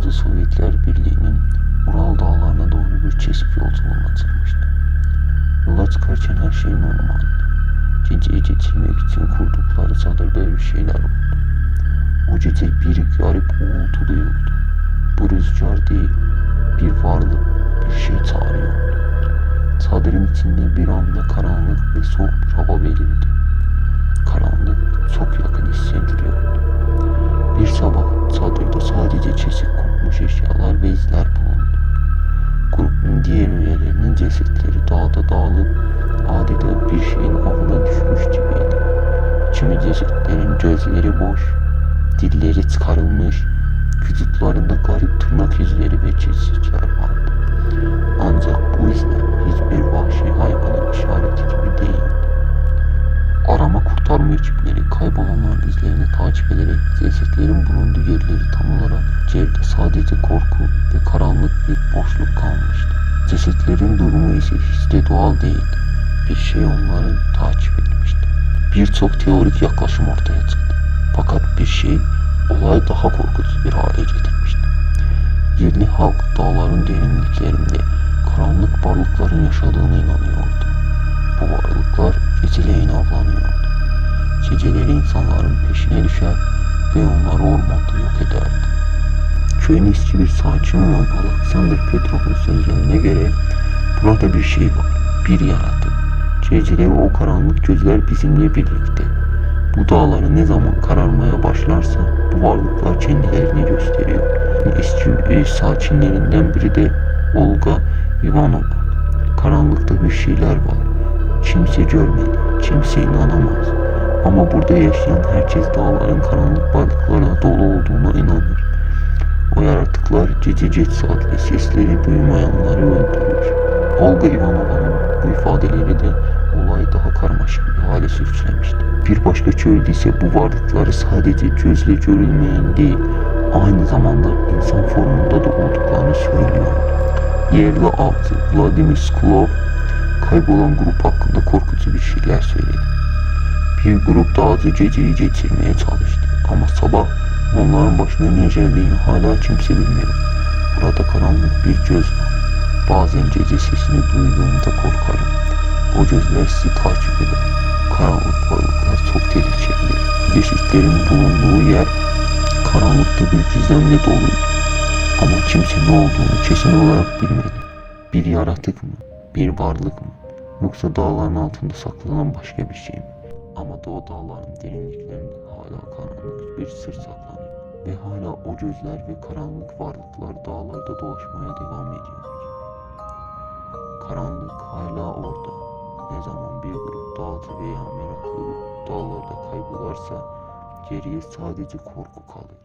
adı Sovyetler Birliği'nin Ural Dağları'na doğru bir çeşit yolculuğuna çıkmıştı. Yola çıkarken her şey normaldi. Geceyi geçirmek için kurdukları çadırda bir şeyler oldu. O gece bir garip uğultu duyuldu. Bu rüzgar değil, bir varlık, bir şey çağırıyordu. Çadırın içinde bir anda karanlık ve soğuk bir hava belirdi. Karanlık çok yakın hissediliyordu. Bir sabah çadırda sadece kesik kokmuş eşyalar ve izler bulundu. Grubun diğer üyelerinin cesetleri dağda dağılıp adeta bir şeyin avına düşmüş gibiydi. Kimi cesetlerin gözleri boş, dilleri çıkarılmış, vücutlarında garip tırnak izleri ve kesikler vardı. Ancak bu izler hiçbir vahşi hayvanın işareti gibi değildi. Arama kurtarma ekipleri kaybolanların izlerini takip ederek cesetlerin bulunduğu yerleri tam olarak yerde sadece korku ve karanlık bir boşluk kalmıştı. Cesetlerin durumu ise hiç de doğal değildi. Bir şey onları takip etmişti. Birçok teorik yaklaşım ortaya çıktı. Fakat bir şey olayı daha korkutucu bir hale getirmişti. Yerli halk dağların derinliklerinde karanlık varlıkların yaşadığına inanıyordu. Bu varlıklar geceleyin avlanıyordu. Geceleri insanların peşine düşer ve onları ormanda yok ederdi. Köyün eski bir sakin olan Alexander Petrov'un sözlerine göre burada bir şey var, bir yaratık. Geceleri o karanlık gözler bizimle birlikte. Bu dağları ne zaman kararmaya başlarsa bu varlıklar kendilerini gösteriyor. Eski sakinlerinden biri de Olga Ivanova. Karanlıkta bir şeyler var. Kimse görmedi, kimse inanamaz. Ama burada yaşayan herkes dağların karanlık varlıklarla dolu olduğuna inanır. O yaratıklar gece geç saatte sesleri duymayanları öldürür. Olga Ivanova'nın bu ifadeleri de olayı daha karmaşık bir hale sürüklemişti. Bir başka köylü ise bu varlıkları sadece gözle görülmeyen değil, aynı zamanda insan formunda da olduklarını söylüyordu. Yerli avcı Vladimir Sklov kaybolan grup hakkında korkutucu bir şeyler söyledi. Bir grup dağcı geceyi geçirmeye çalıştı ama sabah onların başına ne geldiğini hala kimse bilmiyor. Burada karanlık bir göz var. Bazen gece sesini duyduğumda korkarım. O gözler sizi takip eder. Karanlık varlıklar çok tehlikeli. Cesetlerin bulunduğu yer karanlıkta bir gizemle doluydu. Ama kimse ne olduğunu kesin olarak bilmedi. Bir yaratık mı? Bir varlık mı? Yoksa dağların altında saklanan başka bir şey mi? Ama da o dağların derinliklerinde hala karanlık bir sır saklanıyor. Ve hala o gözler ve karanlık varlıklar dağlarda dolaşmaya devam ediyor. Karanlık hala orada. Ne zaman bir grup dağcı veya meraklı dağlarda kaybolarsa geriye sadece korku kalır.